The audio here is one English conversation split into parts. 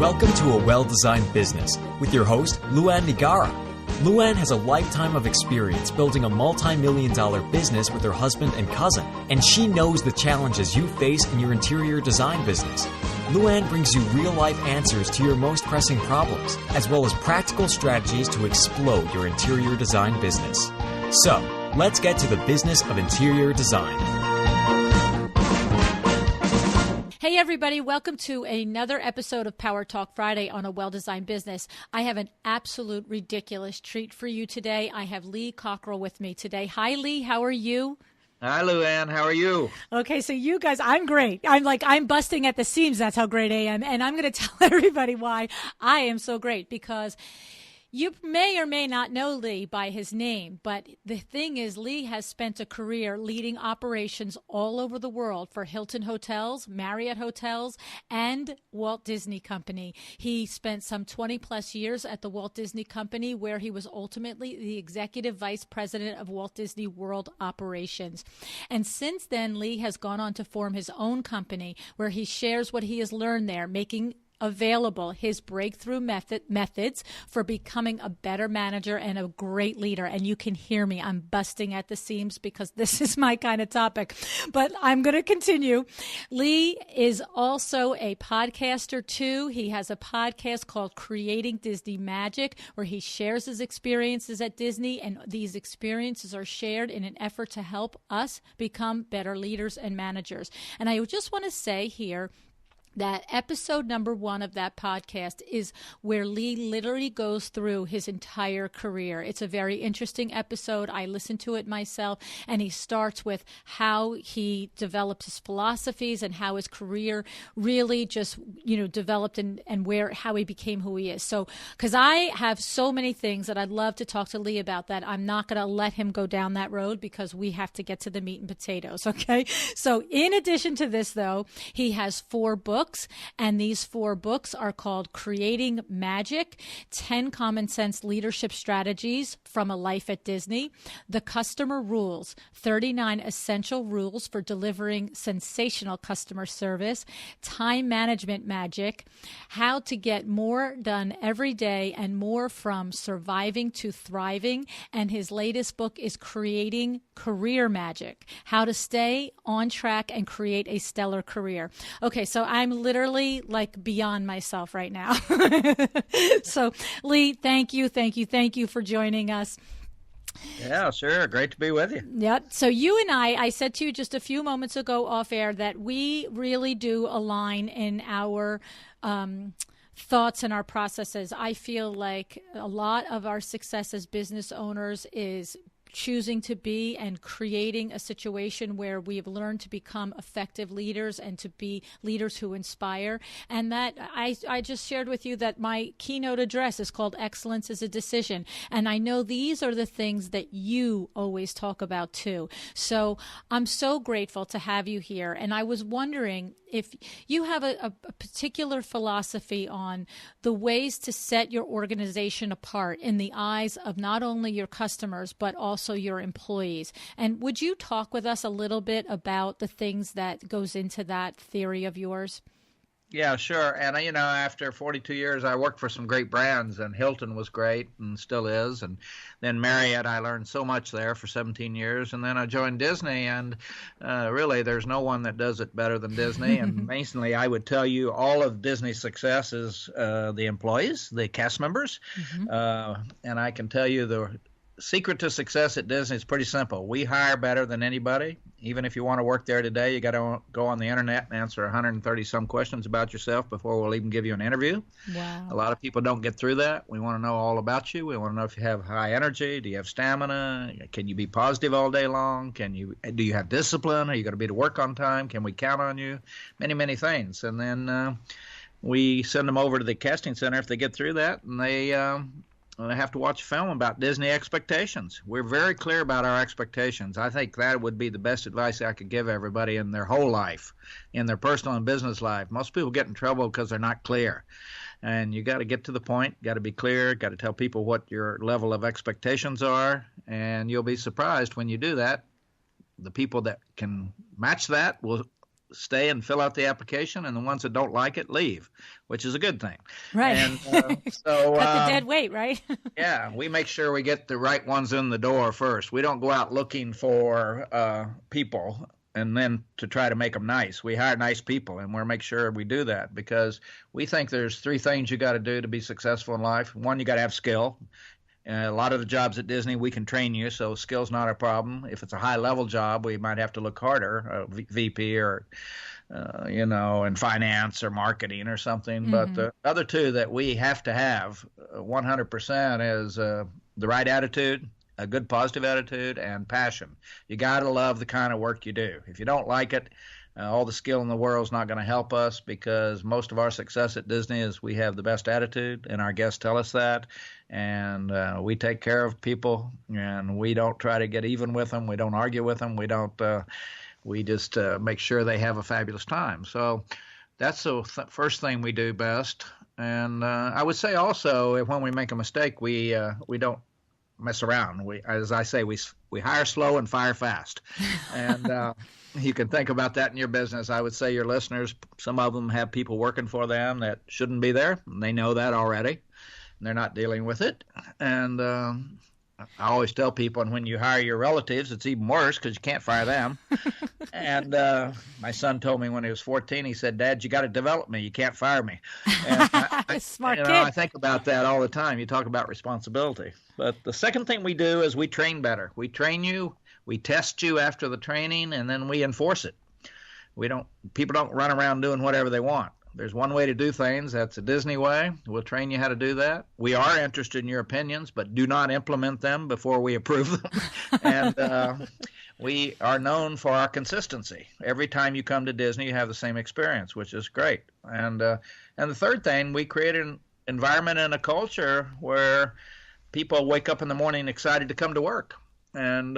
Welcome to A Well-Designed Business with your host, LuAnn. LuAnn has a lifetime of experience building a multi-million-dollar business with her husband and cousin, and she knows the challenges you face in your interior design business. LuAnn brings you real-life answers to your most pressing problems, as well as practical strategies to explode your interior design business. So, let's get to the business of interior design. Hey everybody, welcome to another episode of Power Talk Friday on A Well-Designed Business. I have an absolute ridiculous treat for you today. I have Lee Cockerell with me today. Hi Lee, how are you? Hi LuAnn, how are you? Okay, so you guys, I'm great. I'm busting at the seams. That's how great I am. And I'm going to tell everybody why I am so great, because you may or may not know Lee by his name, but the thing is, Lee has spent a career leading operations all over the world for Hilton Hotels, Mariott Hotels, and Walt Disney Company. He spent some 20 plus years at the Walt Disney Company, where he was ultimately the executive vice president of Walt Disney World Operations. And since then, Lee has gone on to form his own company, where he shares what he has learned there, making available his breakthrough methods for becoming a better manager and a great leader. And you can hear me, I'm busting at the seams because this is my kind of topic, but I'm going to continue. Lee is also a podcaster too. He has a podcast called Creating Disney Magic, where he shares his experiences at Disney, and these experiences are shared in an effort to help us become better leaders and managers. And I just want to say here that episode number 1 of that podcast is where Lee literally goes through his entire career. It's a very interesting episode. I listened to it myself, and he starts with how he developed his philosophies and how his career really just, developed and how he became who he is. So, because I have so many things that I'd love to talk to Lee about, that I'm not going to let him go down that road because we have to get to the meat and potatoes. Okay. So in addition to this, though, he has 4 books. And these 4 books are called Creating Magic, 10 Common Sense Leadership Strategies from a Life at Disney, The Customer Rules, 39 Essential Rules for Delivering Sensational Customer Service, Time Management Magic, How to Get More Done Every Day and More from Surviving to Thriving, and his latest book is Creating Career Magic, How to Stay on Track and Create a Stellar Career. Okay, so I'm literally like beyond myself right now. So Lee, thank you for joining us. Yeah, sure. Great to be with you. Yep. So you and I said to you just a few moments ago off air that we really do align in our thoughts and our processes. I feel like a lot of our success as business owners is choosing to be and creating a situation where we've learned to become effective leaders and to be leaders who inspire. And that I just shared with you that my keynote address is called Excellence is a Decision. And I know these are the things that you always talk about too. So I'm so grateful to have you here. And I was wondering if you have a particular philosophy on the ways to set your organization apart in the eyes of not only your customers, but also your employees. And would you talk with us a little bit about the things that goes into that theory of yours? Yeah, sure. And, after 42 years, I worked for some great brands, and Hilton was great and still is. And then Mariott, I learned so much there for 17 years. And then I joined Disney, and really there's no one that does it better than Disney. And mainly I would tell you all of Disney's success is the employees, the cast members. And I can tell you the secret to success at Disney is pretty simple. We hire better than anybody. Even if you want to work there today, you got to go on the internet and answer 130 some questions about yourself before we'll even give you an interview. Wow. A lot of people don't get through that. We want to know all about you. We want to know if you have high energy. Do you have stamina? Can you be positive all day long? Do you have discipline? Are you going to be to work on time? Can we count on you? Many, many things. And then we send them over to the casting center if they get through that, and they have to watch a film about Disney expectations. We're very clear about our expectations. I think that would be the best advice I could give everybody in their whole life, in their personal and business life. Most people get in trouble because they're not clear. And you got to get to the point, got to be clear, got to tell people what your level of expectations are, and you'll be surprised when you do that. The people that can match that will stay and fill out the application, and the ones that don't like it leave, which is a good thing. Right. And so cut the dead weight, right? yeah, we make sure we get the right ones in the door first. We don't go out looking for people and then to try to make them nice. We hire nice people, and we'll make sure we do that because we think there's 3 things you got to do to be successful in life. One, you got to have skill. A lot of the jobs at Disney, we can train you, so skill's not a problem. If it's a high-level job, we might have to look harder, VP or, in finance or marketing or something. Mm-hmm. But the other 2 that we have to have 100% is the right attitude, a good positive attitude, and passion. You got to love the kind of work you do. If you don't like it, all the skill in the world is not going to help us because most of our success at Disney is we have the best attitude, and our guests tell us that. And we take care of people, and we don't try to get even with them. We don't argue with them. We don't. We just make sure they have a fabulous time. So that's the first thing we do best. And I would say also, when we make a mistake, we don't mess around. As I say, we hire slow and fire fast. And you can think about that in your business. I would say your listeners, some of them have people working for them that shouldn't be there. And they know that already. And they're not dealing with it. And I always tell people, and when you hire your relatives, it's even worse because you can't fire them. And my son told me when he was 14, he said, "Dad, you got to develop me. You can't fire me." And Smart kid. I think about that all the time. You talk about responsibility. But the second thing we do is we train better. We train you, we test you after the training, and then we enforce it. People don't run around doing whatever they want. There's one way to do things. That's a Disney way. We'll train you how to do that. We are interested in your opinions, but do not implement them before we approve them. And we are known for our consistency. Every time you come to Disney, you have the same experience, which is great. And the third thing, we create an environment and a culture where people wake up in the morning excited to come to work. And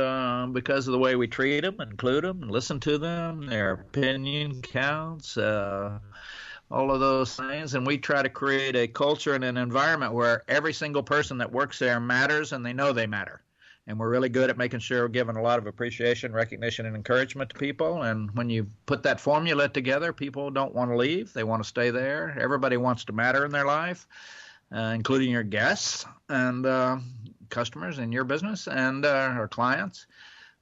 because of the way we treat them, include them, and listen to them, their opinion counts, all of those things. And we try to create a culture and an environment where every single person that works there matters and they know they matter. And we're really good at making sure we're giving a lot of appreciation, recognition, and encouragement to people. And when you put that formula together, people don't want to leave. They want to stay there. Everybody wants to matter in their life, including your guests and customers in your business and our clients.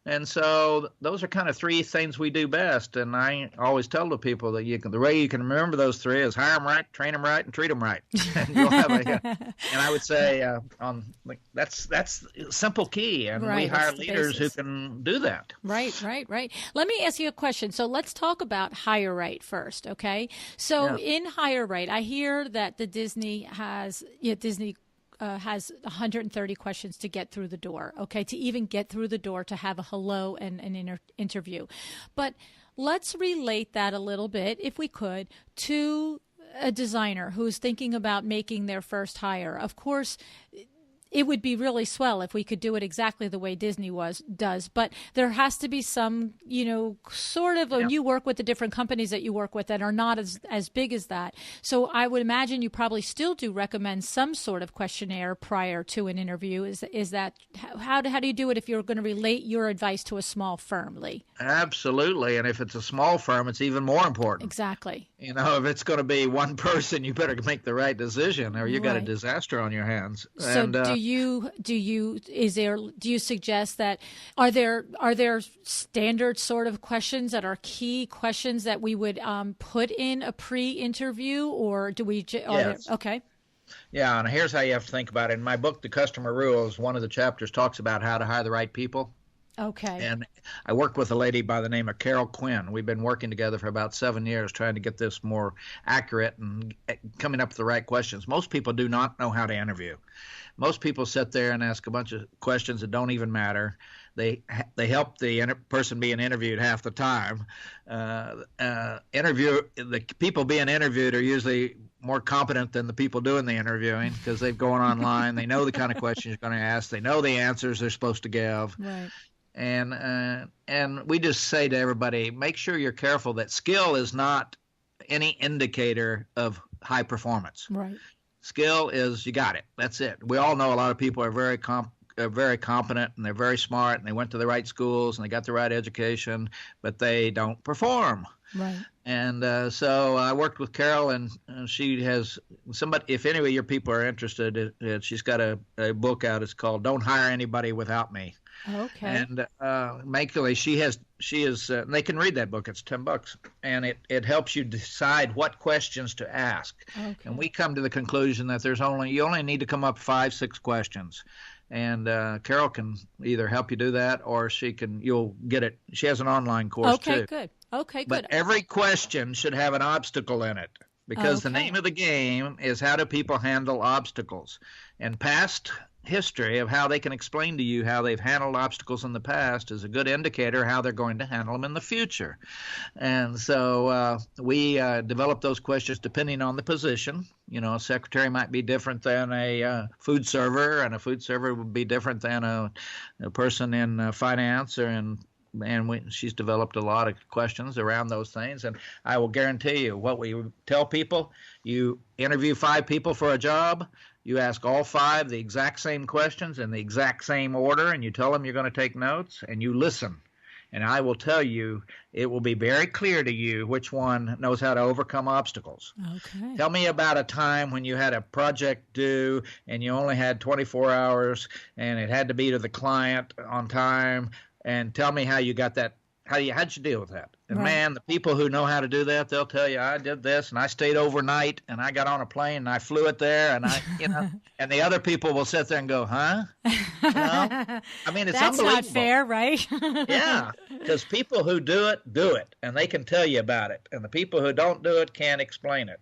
And so those are kind of 3 things we do best. And I always tell the people that the way you can remember those 3 is hire them right, train them right, and treat them right. And you'll have and I would say that's a simple key. And we hire leaders who can do that. Right. Let me ask you a question. So let's talk about hire right first, okay? So in hire right, I hear that the Disney has 130 questions to get through the door, okay, to even get through the door to have a hello and an interview. But let's relate that a little bit, if we could, to a designer who's thinking about making their first hire. Of course, it would be really swell if we could do it exactly the way Disney does, but there has to be some, sort of, when you work with the different companies that you work with that are not as big as that. So I would imagine you probably still do recommend some sort of questionnaire prior to an interview. Is that, how do you do it if you're going to relate your advice to a small firm, Lee? Absolutely. And if it's a small firm, it's even more important. Exactly. If it's going to be one person, you better make the right decision or you got a disaster on your hands. So do you suggest that are there standard sort of questions that are key questions that we would put in a pre-interview, or do we? Okay. Yeah, and here's how you have to think about it. In my book, The Customer Rules, one of the chapters talks about how to hire the right people. Okay. And I work with a lady by the name of Carol Quinn. We've been working together for about 7 years trying to get this more accurate and coming up with the right questions. Most people do not know how to interview. Most people sit there and ask a bunch of questions that don't even matter. They help the person being interviewed half the time. The people being interviewed are usually more competent than the people doing the interviewing because they've gone online. They know the kind of questions you're going to ask. They know the answers they're supposed to give. Right. And we just say to everybody, make sure you're careful that skill is not any indicator of high performance. Right. Skill is you got it. That's it. We all know a lot of people are very are very competent and they're very smart and they went to the right schools and they got the right education, but they don't perform. Right. And so I worked with Carol, and she has somebody. If any of your people are interested, she's got a book out. It's called "Don't Hire Anybody Without Me." Okay. And basically, she is. They can read that book. It's $10, and it helps you decide what questions to ask. Okay. And we come to the conclusion that you only need to come up 5-6 questions. And Carol can either help you do that, or you'll get it. She has an online course too. Okay, good. Okay, good. But every question should have an obstacle in it, because the name of the game is how do people handle obstacles. And past history of how they can explain to you how they've handled obstacles in the past is a good indicator how they're going to handle them in the future. And so we develop those questions depending on the position. You know, a secretary might be different than a food server, and a food server would be different than a person in finance she's developed a lot of questions around those things. And I will guarantee you what we tell people, you interview 5 people for a job, you ask all 5 the exact same questions in the exact same order, and you tell them you're going to take notes, and you listen. And I will tell you, it will be very clear to you which one knows how to overcome obstacles. Okay. Tell me about a time when you had a project due and you only had 24 hours and it had to be to the client on time. And tell me how you got that. How'd you deal with that? And right. Man, the people who know how to do that, they'll tell you, I did this and I stayed overnight and I got on a plane and I flew it there and and the other people will sit there and go, huh? I mean, it's That's unbelievable. not fair, right? Yeah, because people who do it, and they can tell you about it. And the people who don't do it can't explain it.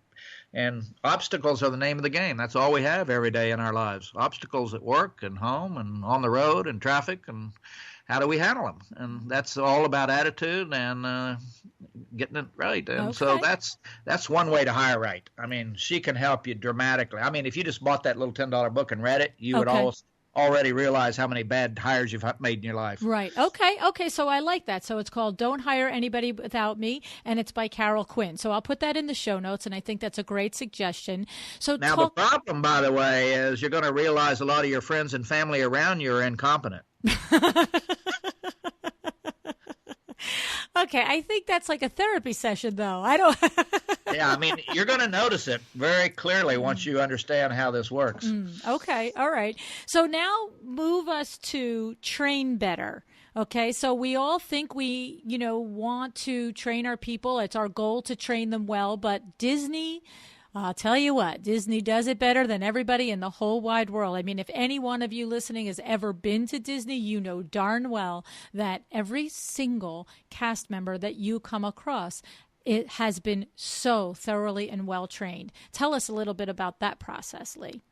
And obstacles are the name of the game. That's all we have every day in our lives. Obstacles at work and home and on the road and traffic, and how do we handle them? And that's all about attitude and getting it right. And so that's one way to hire right. I mean, she can help you dramatically. I mean, if you just bought that little $10 book and read it, you would already realize how many bad hires you've made in your life. Right. Okay. So I like that. So it's called Don't Hire Anybody Without Me, and it's by Carol Quinn. So I'll put that in the show notes, and I think that's a great suggestion. So now the problem, by the way, is you're going to realize a lot of your friends and family around you are incompetent. Okay, I think that's like a therapy session, though. I don't. Yeah, I mean, you're going to notice it very clearly once you understand how this works. Okay, all right. So now move us to train better. Okay, so we all think we, want to train our people. It's our goal to train them well, but Disney, I'll tell you what, Disney does it better than everybody in the whole wide world. I mean, if any one of you listening has ever been to Disney, you know darn well that every single cast member that you come across, it has been so thoroughly and well trained. Tell us a little bit about that process, Lee.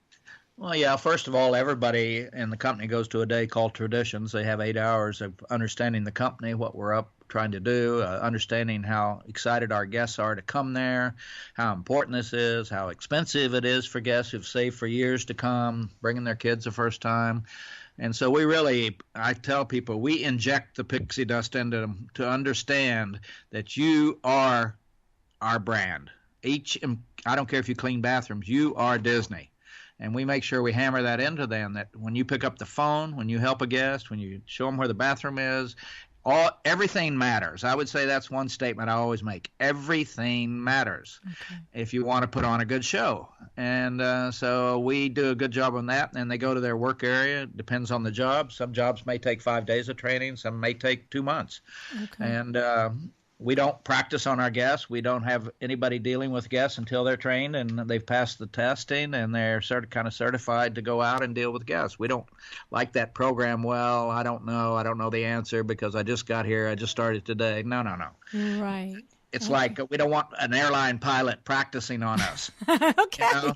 Well, yeah, first of all, everybody in the company goes to a day called Traditions. They have 8 hours of understanding the company, what we're up trying to do, understanding how excited our guests are to come there, how important this is, how expensive it is for guests who've saved for years to come, bringing their kids the first time. And so I tell people, we inject the pixie dust into them to understand that you are our brand. I don't care if you clean bathrooms, you are Disney. And we make sure we hammer that into them, that when you pick up the phone, when you help a guest, when you show them where the bathroom is, everything matters. I would say that's one statement I always make. Everything matters if you want to put on a good show. And so we do a good job on that. And they go to their work area. It depends on the job. Some jobs may take 5 days of training. Some may take 2 months. Okay. And we don't practice on our guests. We don't have anybody dealing with guests until they're trained and they've passed the testing and they're kind of certified to go out and deal with guests. We don't like that program. Well, I don't know the answer because I just got here. I just started today. No. Right. It's like we don't want an airline pilot practicing on us. Okay.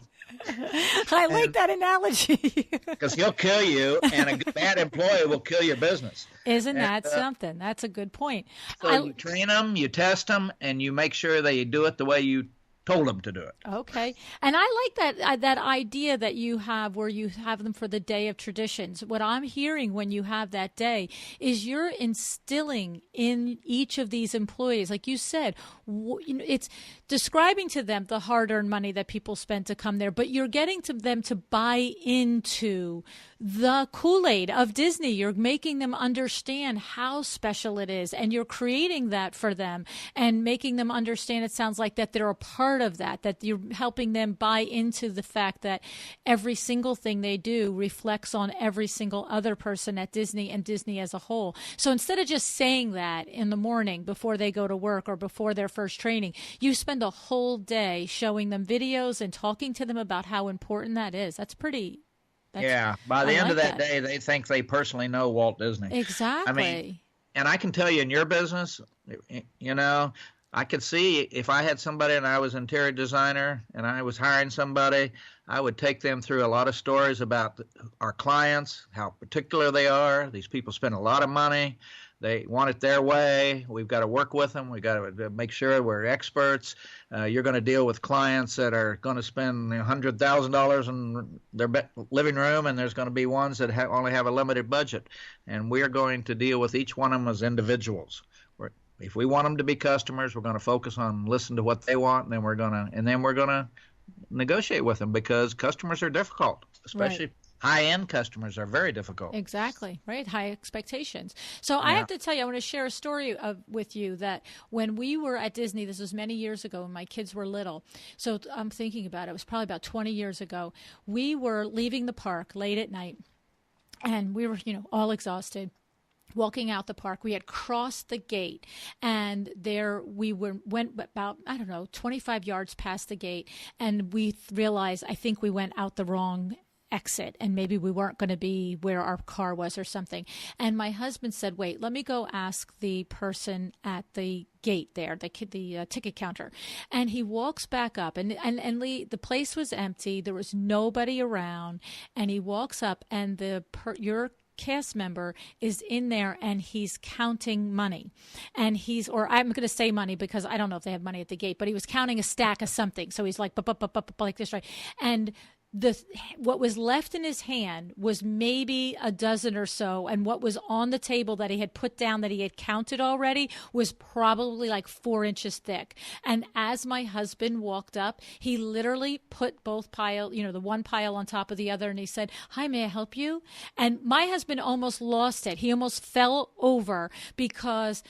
I like that analogy. Because he'll kill you, and a bad employee will kill your business. Isn't that something? That's a good point. So you train them, you test them, and you make sure they do it the way you told them to do it. Okay. And I like that idea that you have where you have them for the day of traditions. What I'm hearing when you have that day is you're instilling in each of these employees, like you said, it's describing to them the hard-earned money that people spend to come there, but you're getting to them to buy into the Kool-Aid of Disney. You're making them understand how special it is, and you're creating that for them and making them understand, it sounds like, that they're a part of that you're helping them buy into the fact that every single thing they do reflects on every single other person at Disney and Disney as a whole. So instead of just saying that in the morning before they go to work or before their first training, you spend a whole day showing them videos and talking to them about how important that is. That's pretty... By the end of that day, they think they personally know Walt Disney. Exactly. I mean, and I can tell you in your business, I could see if I had somebody and I was an interior designer and I was hiring somebody, I would take them through a lot of stories about our clients, how particular they are. These people spend a lot of money. They want it their way. We've got to work with them. We've got to make sure we're experts. You're going to deal with clients that are going to spend $100,000 in their living room, and there's going to be ones that only have a limited budget. And we are going to deal with each one of them as individuals. If we want them to be customers, we're going to focus on listen to what they want, and then we're going to negotiate with them, because customers are difficult, especially. Right. High-end customers are very difficult. Exactly, right? High expectations. So I have to tell you, I want to share a story with you that when we were at Disney, this was many years ago when my kids were little. So I'm thinking about it was probably about 20 years ago. We were leaving the park late at night, and we were, all exhausted. Walking out the park, we had crossed the gate, and there we went about, 25 yards past the gate, and we realized, I think we went out the wrong exit, and maybe we weren't going to be where our car was or something. And my husband said, wait, let me go ask the person at the gate there, the ticket counter. And he walks back up, and Lee, the place was empty. There was nobody around. And he walks up, and your cast member is in there, and he's counting money, and I'm going to say money because I don't know if they have money at the gate, but he was counting a stack of something. So he's like, like this, right? And what was left in his hand was maybe a dozen or so, and what was on the table that he had put down that he had counted already was probably like 4 inches thick. And as my husband walked up, he literally put both the one pile on top of the other, and he said, "Hi, may I help you?" And my husband almost lost it. He almost fell over because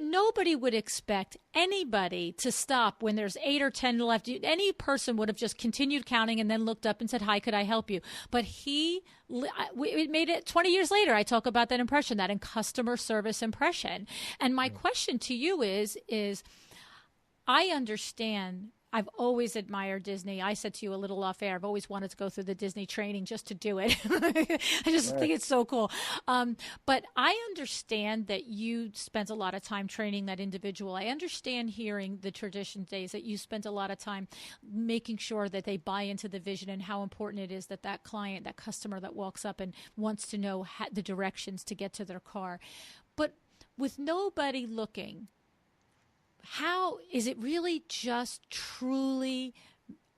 nobody would expect anybody to stop when there's 8 or 10 left. Any person would have just continued counting and then looked up and said, "Hi, could I help you?" But we made it 20 years later. I talk about that impression, that in customer service impression. And my question to you is I understand. I've always admired Disney. I said to you a little off air, I've always wanted to go through the Disney training just to do it. I just think it's so cool. But I understand that you spent a lot of time training that individual. I understand hearing the tradition days that you spent a lot of time making sure that they buy into the vision and how important it is that client, that customer that walks up and wants to know the directions to get to their car. But with nobody looking, how is it really just truly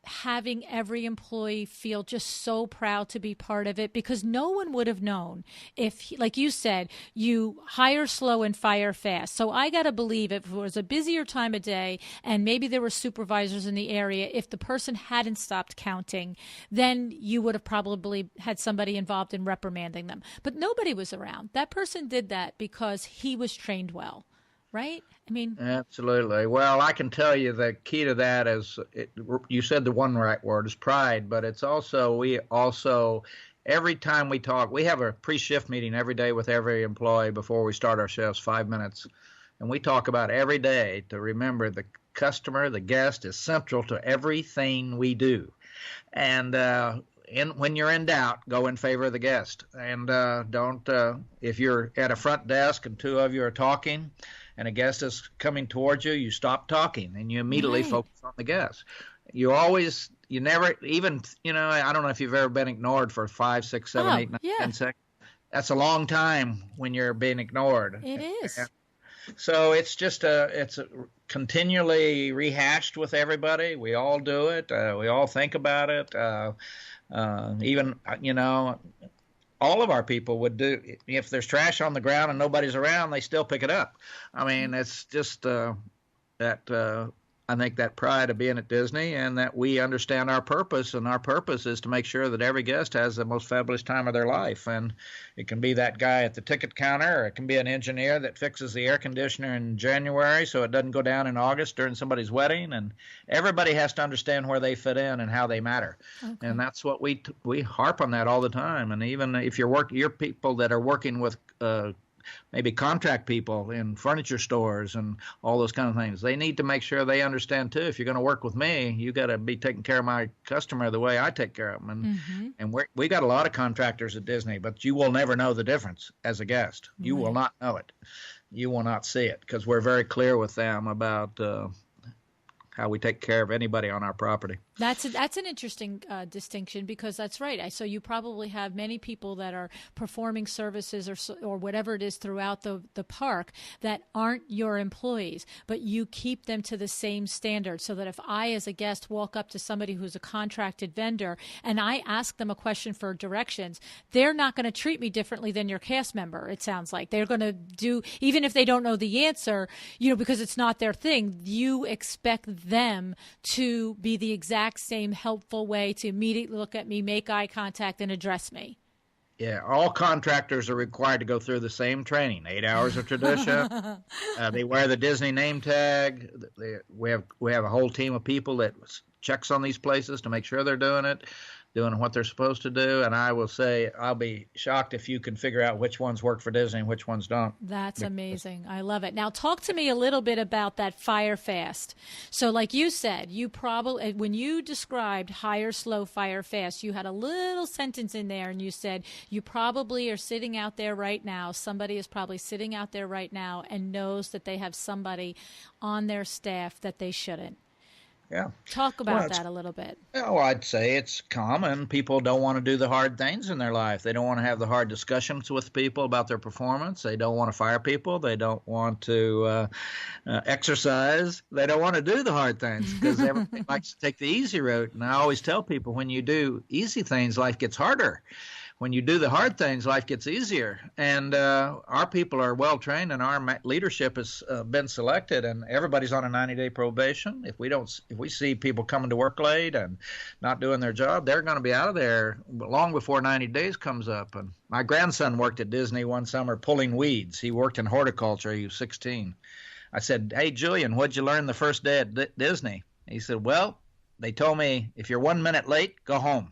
having every employee feel just so proud to be part of it? Because no one would have known if, like you said, you hire slow and fire fast. So I got to believe if it was a busier time of day and maybe there were supervisors in the area, if the person hadn't stopped counting, then you would have probably had somebody involved in reprimanding them. But nobody was around. That person did that because he was trained well. Right? I mean, absolutely. Well, I can tell you the key to that is, you said the one right word is pride, but it's also, every time we talk, we have a pre-shift meeting every day with every employee before we start our shifts, 5 minutes. And we talk about every day to remember the customer, the guest is central to everything we do. And, when you're in doubt, go in favor of the guest. And don't, if you're at a front desk and two of you are talking and a guest is coming towards you, you stop talking and you immediately focus on the guest. You never, even, I don't know if you've ever been ignored for 5, 6, 7, 8, 9, 10 seconds. That's a long time when you're being ignored. It is. So it's just it's continually rehashed with everybody. We all do it. We all think about it. Even all of our people would do. If there's trash on the ground and nobody's around, they still pick it up. I mean, it's just that. I think that pride of being at Disney and that we understand our purpose, and our purpose is to make sure that every guest has the most fabulous time of their life. And it can be that guy at the ticket counter, or it can be an engineer that fixes the air conditioner in January so it doesn't go down in August during somebody's wedding. And everybody has to understand where they fit in and how they matter. Okay. And that's what we harp on that all the time. And even if your people that are working with maybe contract people in furniture stores and all those kind of things, they need to make sure they understand too. If you're going to work with me, you got to be taking care of my customer the way I take care of them. And we got a lot of contractors at Disney, but you will never know the difference as a guest. You will not know it. You will not see it, because we're very clear with them about how we take care of anybody on our property. That's an interesting distinction, because that's right. So you probably have many people that are performing services or whatever it is throughout the park that aren't your employees, but you keep them to the same standard, so that if I as a guest walk up to somebody who's a contracted vendor and I ask them a question for directions, they're not going to treat me differently than your cast member. It sounds like they're going to do, even if they don't know the answer, because it's not their thing, you expect them to be the exact same helpful way to immediately look at me, make eye contact, and address me. Yeah, all contractors are required to go through the same training, 8 hours of tradition. They wear the Disney name tag. We have a whole team of people that checks on these places to make sure they're doing what they're supposed to do. And I will say, I'll be shocked if you can figure out which ones work for Disney and which ones don't. That's amazing. I love it. Now, talk to me a little bit about that fire fast. So like you said, you probably, when you described hire slow, fire fast, you had a little sentence in there and you said, you probably are sitting out there right now. Somebody is probably sitting out there right now and knows that they have somebody on their staff that they shouldn't. Yeah. Talk about that a little bit. Well, I'd say it's common. People don't want to do the hard things in their life. They don't want to have the hard discussions with people about their performance. They don't want to fire people. They don't want to exercise. They don't want to do the hard things because everybody likes to take the easy route. And I always tell people, when you do easy things, life gets harder. When you do the hard things, life gets easier. And our people are well trained, and our leadership has been selected, and everybody's on a 90-day probation. If we see people coming to work late and not doing their job, they're going to be out of there long before 90 days comes up. And my grandson worked at Disney one summer pulling weeds. He worked in horticulture. He was 16. I said, "Hey, Julian, what'd you learn the first day at Disney?" He said, "Well, they told me if you're 1 minute late, go home."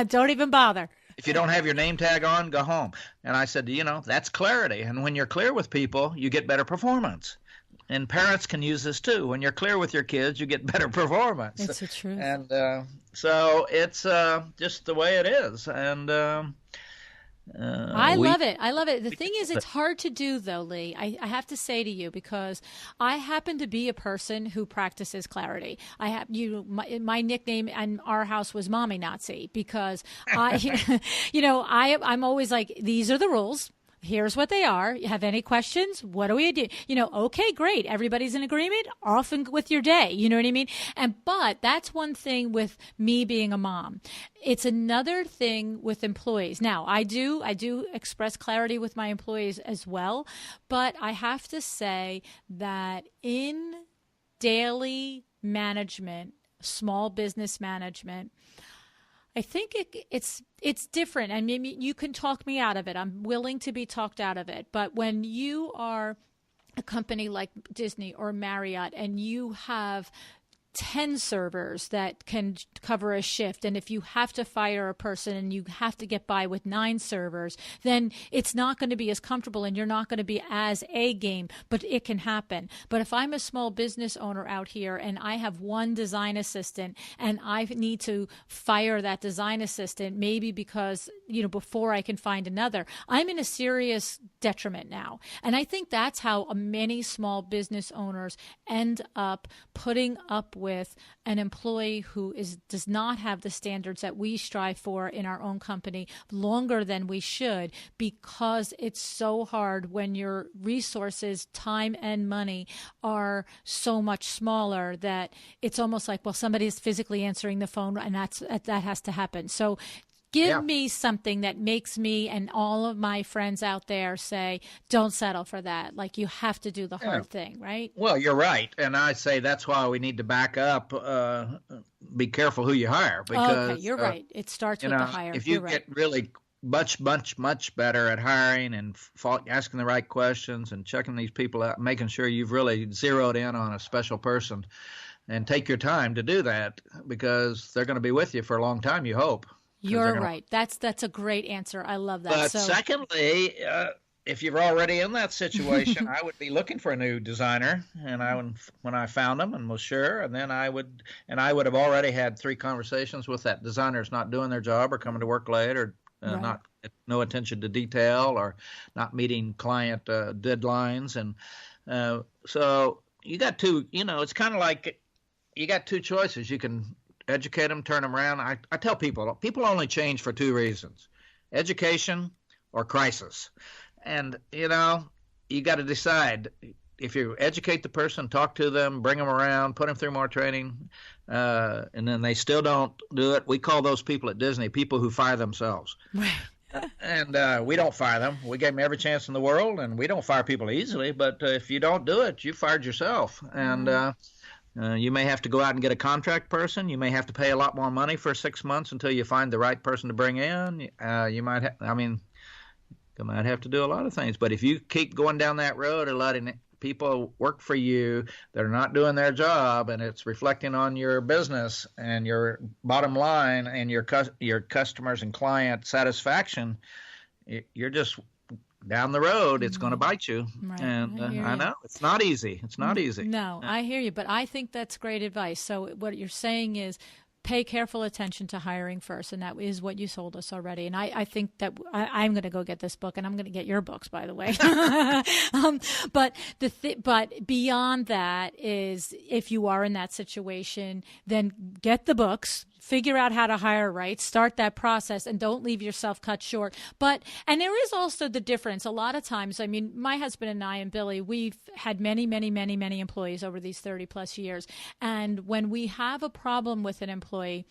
Don't even bother. If you don't have your name tag on, go home. And I said, that's clarity. And when you're clear with people, you get better performance. And parents can use this too. When you're clear with your kids, you get better performance. It's the truth. And so it's just the way it is. And I love it. I love it. The thing is, it's hard to do, though, Lee. I have to say to you, because I happen to be a person who practices clarity. I have my nickname in our house was Mommy Nazi, because I'm always like, these are the rules. Here's what they are. You have any questions? What do we do? Okay, great. Everybody's in agreement. Off with your day. You know what I mean? But that's one thing with me being a mom. It's another thing with employees. Now, I do express clarity with my employees as well, but I have to say that in daily management, small business management, I think it's different. I mean, you can talk me out of it. I'm willing to be talked out of it. But when you are a company like Disney or Marriott and you have 10 servers that can cover a shift, and if you have to fire a person and you have to get by with 9 servers, then it's not going to be as comfortable and you're not going to be as A game, but it can happen. But if I'm a small business owner out here and I have one design assistant and I need to fire that design assistant, maybe because before I can find another, I'm in a serious detriment now. And I think that's how many small business owners end up putting up with an employee who does not have the standards that we strive for in our own company longer than we should, because it's so hard when your resources, time and money, are so much smaller that it's almost like, well, somebody is physically answering the phone, and that has to happen. So give me something that makes me and all of my friends out there say, don't settle for that. Like, you have to do the hard thing, right? Well, you're right. And I say that's why we need to back up, be careful who you hire. Because, okay, you're right. It starts with the hire. If you get really much better at hiring and asking the right questions and checking these people out, making sure you've really zeroed in on a special person, and take your time to do that, because they're going to be with you for a long time, you hope. You're right. That's a great answer. I love that. But secondly, if you're already in that situation, I would be looking for a new designer, and when I found them and was sure, and then I would have already had 3 conversations with that designer's not doing their job or coming to work late or not no attention to detail or not meeting client deadlines, and so you got two. It's kind of like you got 2 choices. You can educate them, turn them around. I tell people only change for 2 reasons: education or crisis. And, you got to decide. If you educate the person, talk to them, bring them around, put them through more training, and then they still don't do it, we call those people at Disney people who fire themselves. Right. And we don't fire them. We gave them every chance in the world, and we don't fire people easily. But if you don't do it, you fired yourself. And you may have to go out and get a contract person. You may have to pay a lot more money for 6 months until you find the right person to bring in. You might have to do a lot of things. But if you keep going down that road and letting people work for you that are not doing their job, and it's reflecting on your business and your bottom line and your customers and client satisfaction, you're just down the road, it's going to bite you. Right. And I know it's not easy. It's not easy. No, I hear you, but I think that's great advice. So what you're saying is pay careful attention to hiring first, and that is what you sold us already. And I think that I'm going to go get this book, and I'm going to get your books, by the way. But beyond that is, if you are in that situation, then get the books, figure out how to hire right, start that process, and don't leave yourself cut short. And there is also the difference. A lot of times, I mean, my husband and I and Billy, we've had many, many, many, many employees over these 30 plus years. And when we have a problem with an employee,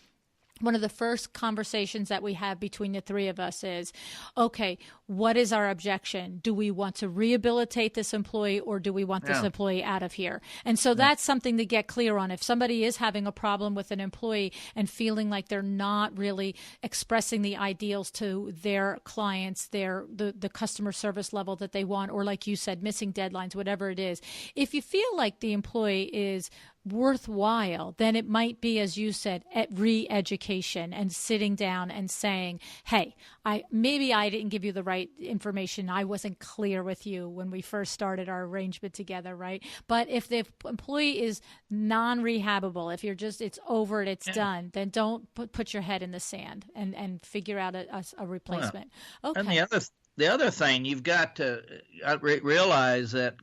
one of the first conversations that we have between the 3 of us is, okay, what is our objection? Do we want to rehabilitate this employee, or do we want this employee out of here? And so that's something to get clear on. If somebody is having a problem with an employee and feeling like they're not really expressing the ideals to their clients, the customer service level that they want, or like you said, missing deadlines, whatever it is, if you feel like the employee is worthwhile, then it might be, as you said, at re-education and sitting down and saying, hey, maybe I didn't give you the right information. I wasn't clear with you when we first started our arrangement together, right? But if the employee is non-rehabable, if you're just, it's over it, it's done, then don't put your head in the sand and figure out a replacement. Okay. And the other thing, you've got to realize that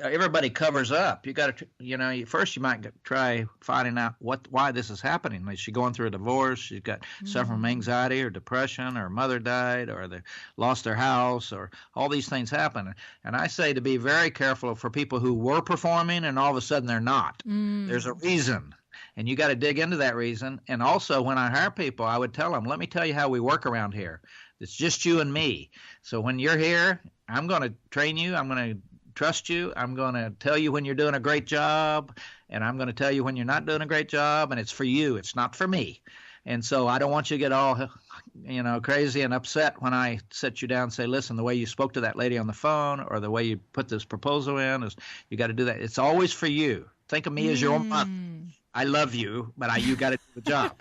everybody covers up. You got to, first you might try finding out why this is happening. Is she going through a divorce? She's got suffering from anxiety or depression, or her mother died, or they lost their house, or all these things happen. And I say to be very careful for people who were performing and all of a sudden they're not. There's a reason. And you got to dig into that reason. And also, when I hire people, I would tell them, let me tell you how we work around here. It's just you and me. So when you're here, I'm going to train you. I'm going to trust you. I'm going to tell you when you're doing a great job, and I'm going to tell you when you're not doing a great job, and it's for you. It's not for me. And so I don't want you to get all, crazy and upset when I sit you down and say, listen, the way you spoke to that lady on the phone, or the way you put this proposal in, is you got to do that. It's always for you. Think of me as your own mother. I love you, but you got to do the job.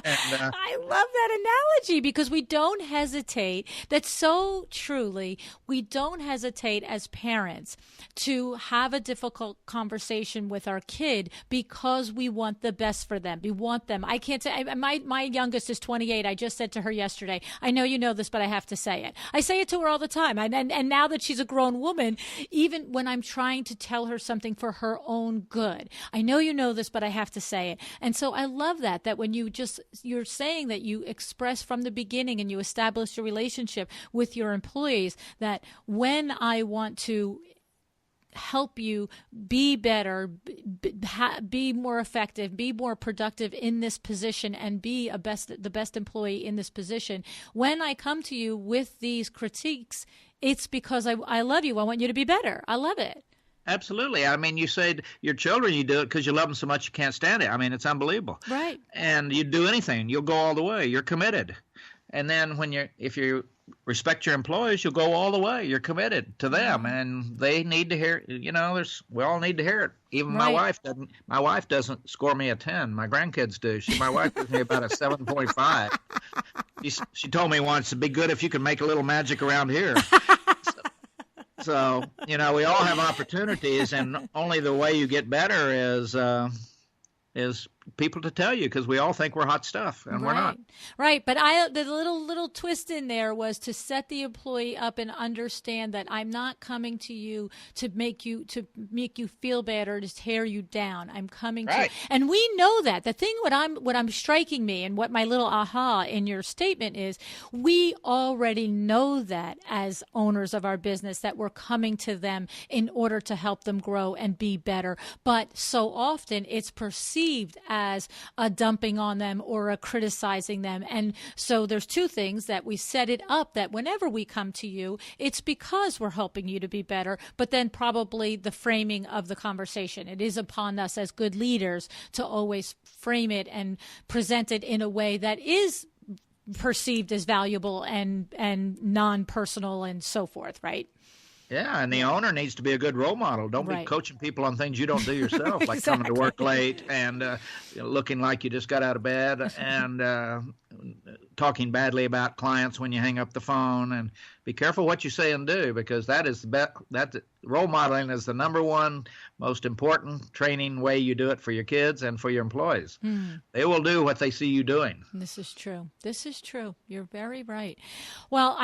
And, I love that analogy because we don't hesitate. That's so truly, we don't hesitate as parents to have a difficult conversation with our kid because we want the best for them. We want them. I can't say, my youngest is 28. I just said to her yesterday, I know you know this, but I have to say it. I say it to her all the time. And now that she's a grown woman, even when I'm trying to tell her something for her own good, I know you know this, but I have to say it. And so I love that when you're saying that you express from the beginning and you establish a relationship with your employees, that when I want to help you be better, be more effective, be more productive in this position, and be the best employee in this position, when I come to you with these critiques, it's because I love you. I want you to be better. I love it. Absolutely. I mean, you say to your children you do it because you love them so much you can't stand it. I mean, it's unbelievable. Right. And you do anything. You'll go all the way. You're committed. And then if you respect your employees, you'll go all the way. You're committed to them, and they need to hear. We all need to hear it. Even right. My wife doesn't score me a 10. My grandkids do. My wife gives me about a 7.5. She told me once, it'd be good if you could make a little magic around here. So, we all have opportunities, and only the way you get better is people to tell you, because we all think we're hot stuff, and we're not. Right. But the little twist in there was to set the employee up and understand that I'm not coming to you to make you feel bad or to tear you down. I'm coming to, and we know that. The thing what I'm striking me, and what my little aha in your statement is, we already know that as owners of our business, that we're coming to them in order to help them grow and be better. But so often it's perceived as a dumping on them or a criticizing them. And so there's two things: that we set it up that whenever we come to you, it's because we're helping you to be better, but then probably the framing of the conversation. It is upon us as good leaders to always frame it and present it in a way that is perceived as valuable and non-personal and so forth, right? Yeah, and the owner needs to be a good role model. Don't be coaching people on things you don't do yourself, like coming to work late and looking like you just got out of bed, and talking badly about clients when you hang up the phone. And be careful what you say and do, because that is role modeling is the number one most important training way you do it for your kids and for your employees. They will do what they see you doing. This is true. You're very right. Well,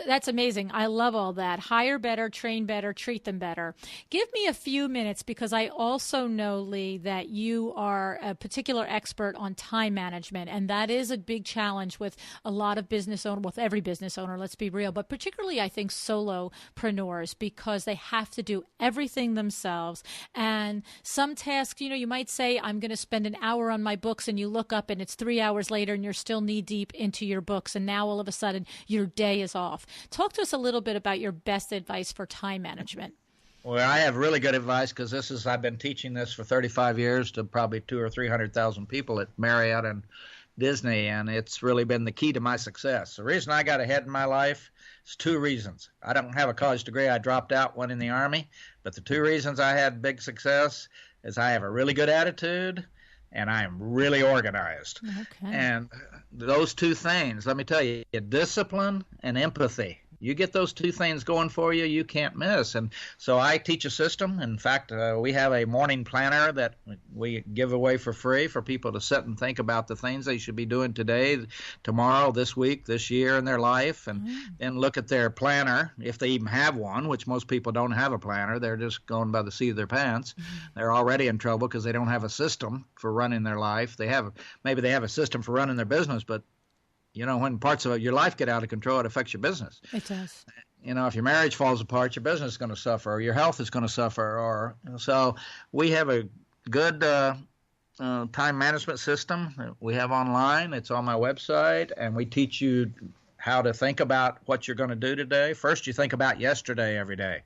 that's amazing. I love all that. Hire better, train better, treat them better. Give me a few minutes, because I also know, Lee, that you are a particular expert on time management, and that is a big challenge with a lot of business owners, with every business owner, let's be real, but particularly I think solopreneurs, because they have to do everything themselves. And some tasks, you might say, I'm going to spend an hour on my books, and you look up and it's 3 hours later and you're still knee deep into your books. And now all of a sudden your day is off. Talk to us a little bit about your best advice for time management. Well, I have really good advice, because I've been teaching this for 35 years to probably 200,000 or 300,000 people at Mariott and Disney, and it's really been the key to my success. The reason I got ahead in my life is two reasons. I don't have a college degree. I dropped out, went in the Army. But the two reasons I had big success is I have a really good attitude, and I am really organized. Okay. And those two things, let me tell you, discipline and empathy. You get those two things going for you, you can't miss. And so I teach a system. In fact, we have a morning planner that we give away for free for people to sit and think about the things they should be doing today, tomorrow, this week, this year in their life, and then look at their planner, if they even have one, which most people don't have a planner. They're just going by the seat of their pants. They're already in trouble because they don't have a system for running their life. Maybe they have a system for running their business, but when parts of your life get out of control, it affects your business. It does. If your marriage falls apart, your business is going to suffer, or your health is going to suffer. So we have a good time management system we have online. It's on my website, and we teach you how to think about what you're going to do today. First, you think about yesterday every day.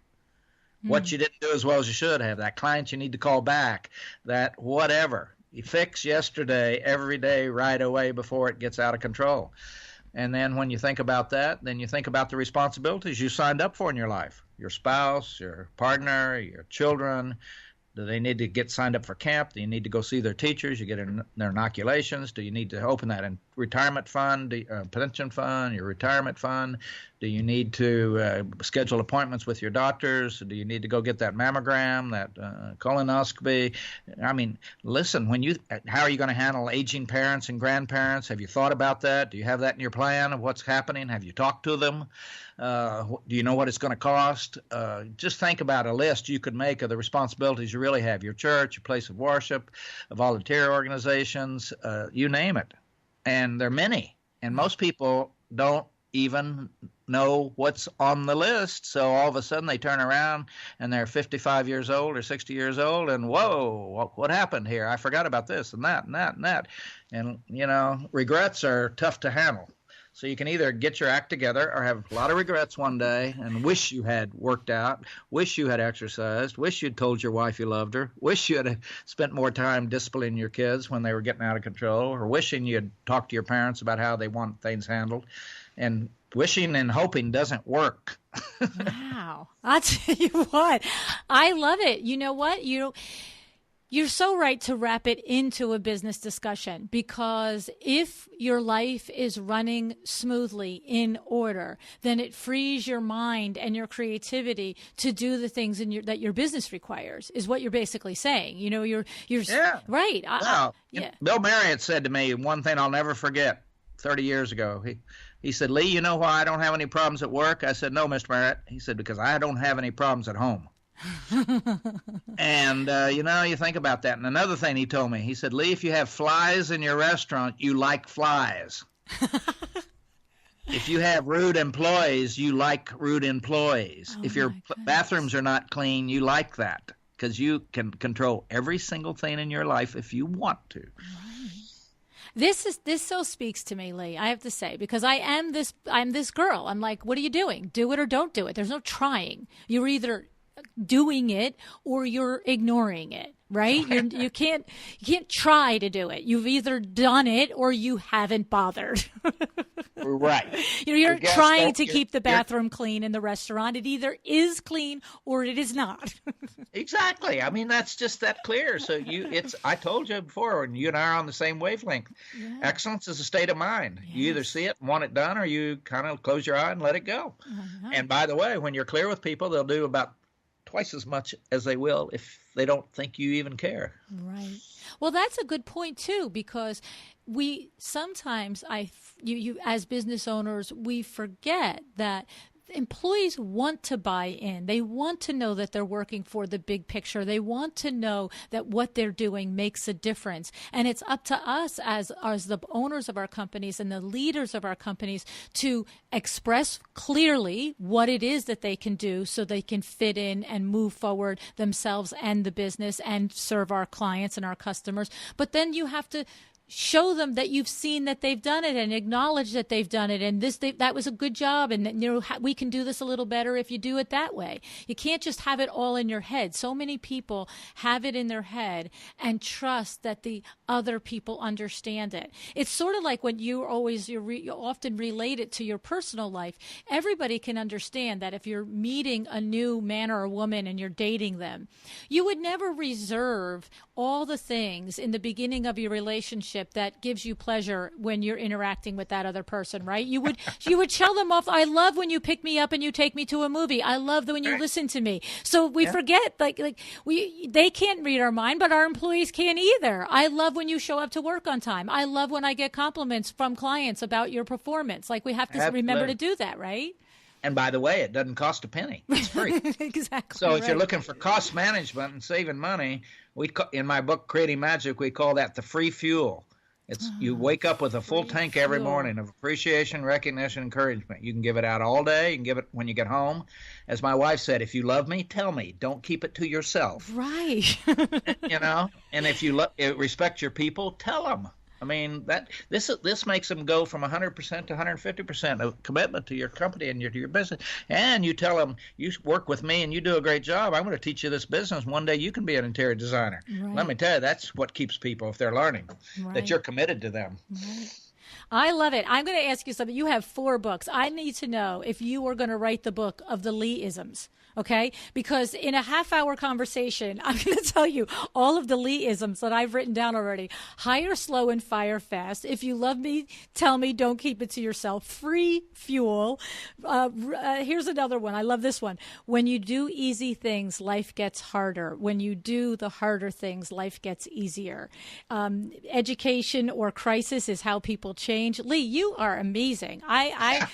What you didn't do as well as you should have, that client you need to call back, that whatever. You fix yesterday every day right away before it gets out of control. And then when you think about that, then you think about the responsibilities you signed up for in your life. Your spouse, your partner, your children, Do they need to get signed up for camp? Do you need to go see their teachers? You get their inoculations? Do you need to open that in retirement fund, pension fund, your retirement fund? Do you need to schedule appointments with your doctors? Do you need to go get that mammogram, that colonoscopy? I mean, listen, how are you going to handle aging parents and grandparents? Have you thought about that? Do you have that in your plan of what's happening? Have you talked to them? Do you know what it's going to cost? Just think about a list you could make of the responsibilities you really have. Your church, your place of worship, volunteer organizations, you name it. And there are many. And most people don't even know what's on the list. So all of a sudden they turn around and they're 55 years old or 60 years old and whoa, what happened here? I forgot about this and that and that and that. And, regrets are tough to handle. So you can either get your act together or have a lot of regrets one day and wish you had worked out, wish you had exercised, wish you'd told your wife you loved her, wish you had spent more time disciplining your kids when they were getting out of control, or wishing you'd talked to your parents about how they want things handled. And wishing and hoping doesn't work. Wow. I'll tell you what, I love it. You know what? You're so right to wrap it into a business discussion, because if your life is running smoothly in order, then it frees your mind and your creativity to do the things that your business requires, is what you're basically saying. You're right. Well, Bill Mariott said to me one thing I'll never forget 30 years ago. He said, Lee, you know why I don't have any problems at work? I said, no, Mr. Mariott. He said, because I don't have any problems at home. And, you think about that. And another thing he told me, he said, Lee, if you have flies in your restaurant, you like flies. If you have rude employees, you like rude employees. If your bathrooms are not clean, you like that, because you can control every single thing in your life if you want to. Right. This so speaks to me, Lee, I have to say, because I'm this girl. I'm like, what are you doing? Do it or don't do it. There's no trying. You're either doing it or you're ignoring it, right? You can't try to do it. You've either done it or you haven't bothered. Right. You're trying to keep the bathroom clean in the restaurant. It either is clean or it is not. Exactly. I mean, that's just that clear. So I told you before, and you and I are on the same wavelength. Yeah. Excellence is a state of mind. Yes. You either see it and want it done, or you kind of close your eye and let it go. Uh-huh. And by the way, when you're clear with people, they'll do about twice as much as they will if they don't think you even care. Right. Well, that's a good point too, because we sometimes, you as business owners, we forget that employees want to buy in. They want to know that they're working for the big picture. They want to know that what they're doing makes a difference. And it's up to us as the owners of our companies and the leaders of our companies to express clearly what it is that they can do so they can fit in and move forward themselves and the business and serve our clients and our customers. But then you have to show them that you've seen that they've done it and acknowledge that they've done it, and that was a good job, and we can do this a little better if you do it that way. You can't just have it all in your head. So many people have it in their head and trust that the other people understand it. It's sort of like when you often relate it to your personal life. Everybody can understand that if you're meeting a new man or a woman and you're dating them, you would never reserve all the things in the beginning of your relationship that gives you pleasure when you're interacting with that other person, right? You would tell them off, I love when you pick me up and you take me to a movie. I love when you listen to me. So we forget, they can't read our mind, but our employees can't either. I love when you show up to work on time. I love when I get compliments from clients about your performance. We have to remember to do that, right? And by the way, it doesn't cost a penny. It's free. Exactly. So if you're looking for cost management and saving money, in my book, Creating Magic, we call that the free fuel. You wake up with a full tank every morning of appreciation, recognition, encouragement. You can give it out all day. You can give it when you get home. As my wife said, if you love me, tell me. Don't keep it to yourself. Right. And if you respect your people, tell them. I mean, this makes them go from 100% to 150% of commitment to your company and to your business. And you tell them, you work with me and you do a great job. I'm going to teach you this business. One day you can be an interior designer. Right. Let me tell you, that's what keeps people, if they're learning, that you're committed to them. Right. I love it. I'm going to ask you something. You have 4 books. I need to know if you are going to write the book of the Lee-isms. Okay, because in a half-hour conversation, I'm going to tell you all of the Lee-isms that I've written down already. Hire slow and fire fast. If you love me, tell me. Don't keep it to yourself. Free fuel. Here's another one. I love this one. When you do easy things, life gets harder. When you do the harder things, life gets easier. Education or crisis is how people change. Lee, you are amazing. I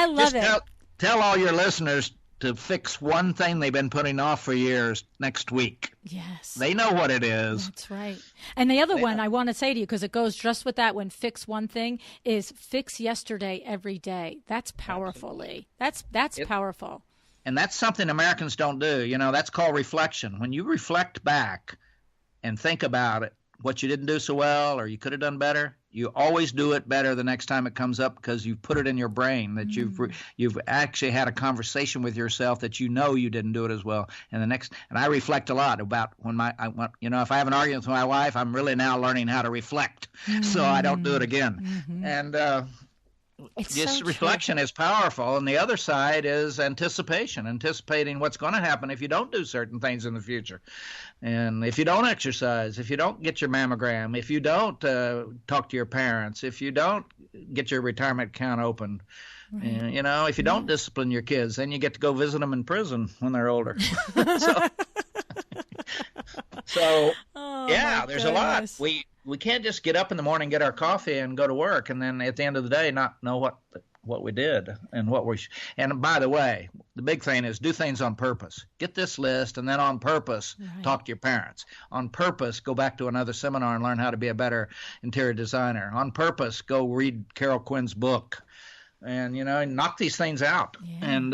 love it. Tell all your listeners to fix one thing they've been putting off for years next week. Yes. They know what it is. That's right. And the other one I want to say to you, because it goes just with that one, fix one thing, is fix yesterday every day. That's powerful, Lee. That's powerful. And that's something Americans don't do. You know, that's called reflection. When you reflect back and think about it, what you didn't do so well or you could have done better, you always do it better the next time it comes up because you've put it in your brain that you've actually had a conversation with yourself that you know you didn't do it as well. And I reflect a lot about if I have an argument with my wife, I'm really now learning how to reflect so I don't do it again. And reflection is powerful, and the other side is anticipating what's going to happen if you don't do certain things in the future. And if you don't exercise, if you don't get your mammogram, if you don't talk to your parents, if you don't get your retirement account opened, and, if you don't discipline your kids, then you get to go visit them in prison when they're older. So there's a lot. We can't just get up in the morning, get our coffee, and go to work, and then at the end of the day not know what we did and what we and by the way, the big thing is do things on purpose. Get this list, and then on purpose talk to your parents. On purpose, go back to another seminar and learn how to be a better interior designer. On purpose, go read Carol Quinn's book. And knock these things out, and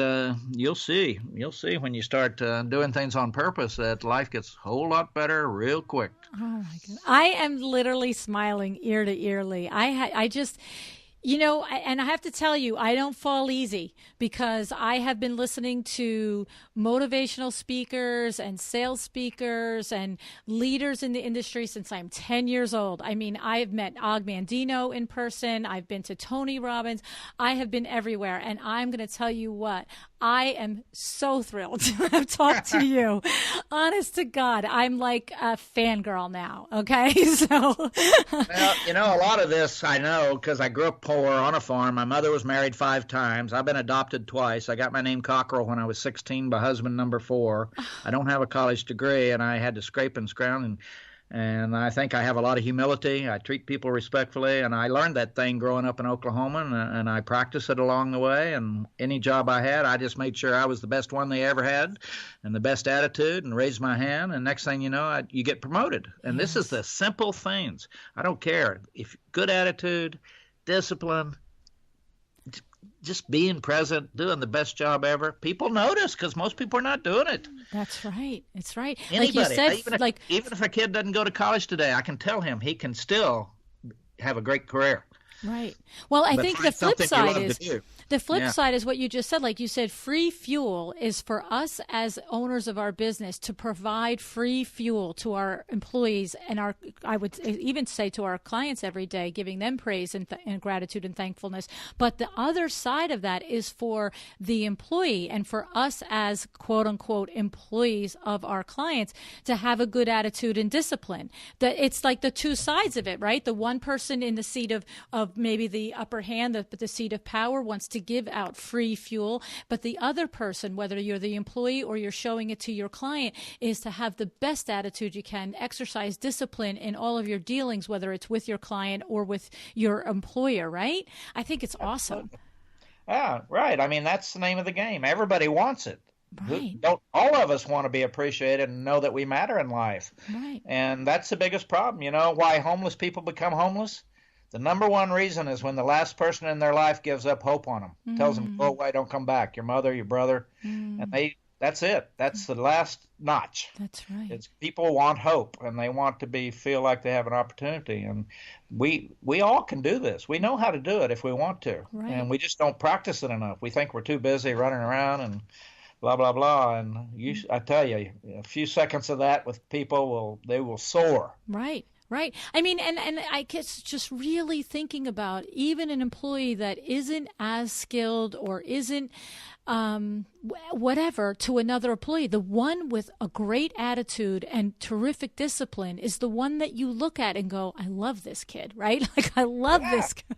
you'll see when you start doing things on purpose that life gets a whole lot better real quick. Oh my God, I am literally smiling ear to ear, Lee. I just. And I have to tell you, I don't fall easy because I have been listening to motivational speakers and sales speakers and leaders in the industry since I'm 10 years old. I mean, I've met Og Mandino in person. I've been to Tony Robbins. I have been everywhere. And I'm going to tell you what, I am so thrilled to have talked to you. Honest to God, I'm like a fangirl now. Okay. So, well, a lot of this I know because I grew up poor on a farm. My mother was married 5 times. I've been adopted twice. I got my name Cockerel when I was 16 by husband number 4. I don't have a college degree, and I had to scrape and scrounge, and I think I have a lot of humility. I treat people respectfully, and I learned that thing growing up in Oklahoma, and I practiced it along the way. And any job I had, I just made sure I was the best one they ever had and the best attitude and raised my hand. And next thing you know, you get promoted. And this is the simple things. I don't care. If good attitude, discipline, just being present, doing the best job ever. People notice because most people are not doing it. That's right. It's right. Anybody, like you said, even if a kid doesn't go to college today, I can tell him he can still have a great career. Right. Well, I think the flip side is what you just said. Like you said, free fuel is for us as owners of our business to provide free fuel to our employees and I would even say to our clients every day, giving them praise and gratitude and thankfulness. But the other side of that is for the employee and for us as quote unquote employees of our clients to have a good attitude and discipline. That it's like the two sides of it, right? The one person in the seat of maybe the upper hand, the seat of power wants to give out free fuel, but the other person, whether you're the employee or you're showing it to your client, is to have the best attitude you can, exercise discipline in all of your dealings, whether it's with your client or with your employer, right? I think it's awesome. Yeah, right. I mean, that's the name of the game. Everybody wants it. Right. All of us want to be appreciated and know that we matter in life. Right. And that's the biggest problem. You know why homeless people become homeless? The number one reason is when the last person in their life gives up hope on them, tells them, go away, don't come back, your mother, your brother, and that's it. That's the last notch. That's right. It's people want hope, and they want to feel like they have an opportunity, and we all can do this. We know how to do it if we want to, and we just don't practice it enough. We think we're too busy running around and blah, blah, blah, and I tell you, a few seconds of that with people, they will soar. Right. Right. I mean, and I guess just really thinking about even an employee that isn't as skilled or isn't whatever to another employee, the one with a great attitude and terrific discipline is the one that you look at and go, I love this kid, right? Like, I love this kid.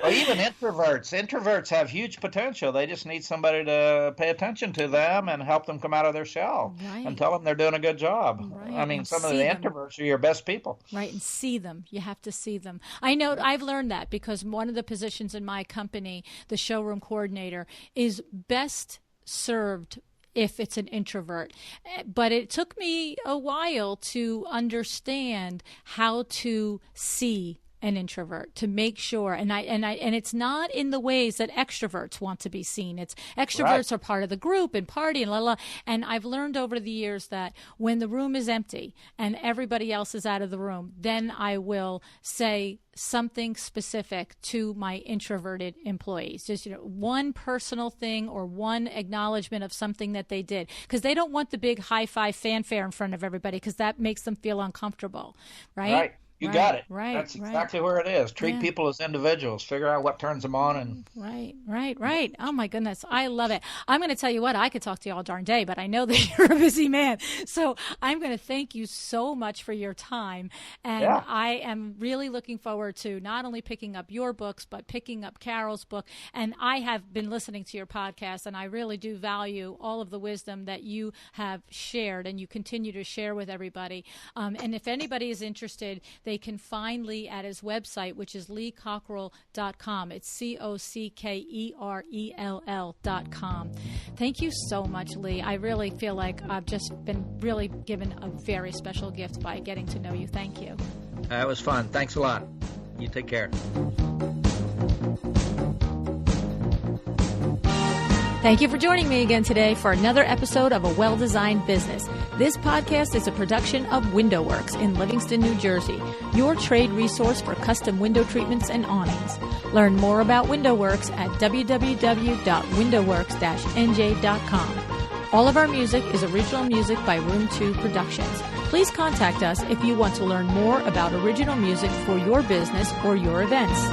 Well, even introverts have huge potential. They just need somebody to pay attention to them and help them come out of their shell and tell them they're doing a good job. Right. I mean, some of the introverts are your best people. Right, and see them. You have to see them. I know I've learned that because one of the positions in my company, the showroom coordinator, is best served if it's an introvert. But it took me a while to understand how to see an introvert, to make sure, and it's not in the ways that extroverts want to be seen. It's extroverts are part of the group and party and la. And I've learned over the years that when the room is empty and everybody else is out of the room, then I will say something specific to my introverted employees. Just, one personal thing or one acknowledgement of something that they did, because they don't want the big high five fanfare in front of everybody, because that makes them feel uncomfortable, right? You got it. Right. That's exactly where it is. Treat people as individuals. Figure out what turns them on. And Right. Oh, my goodness. I love it. I'm going to tell you what, I could talk to you all darn day, but I know that you're a busy man. So I'm going to thank you so much for your time. And I am really looking forward to not only picking up your books, but picking up Carol's book. And I have been listening to your podcast, and I really do value all of the wisdom that you have shared and you continue to share with everybody. And if anybody is interested, they can find Lee at his website, which is LeeCockerell.com. It's COCKERELL.com. Thank you so much, Lee. I really feel like I've just been really given a very special gift by getting to know you. Thank you. It was fun. Thanks a lot. You take care. Thank you for joining me again today for another episode of A Well-Designed Business. This podcast is a production of Window Works in Livingston, New Jersey, your trade resource for custom window treatments and awnings. Learn more about Window Works at www.windowworks-nj.com. All of our music is original music by Room 2 Productions. Please contact us if you want to learn more about original music for your business or your events.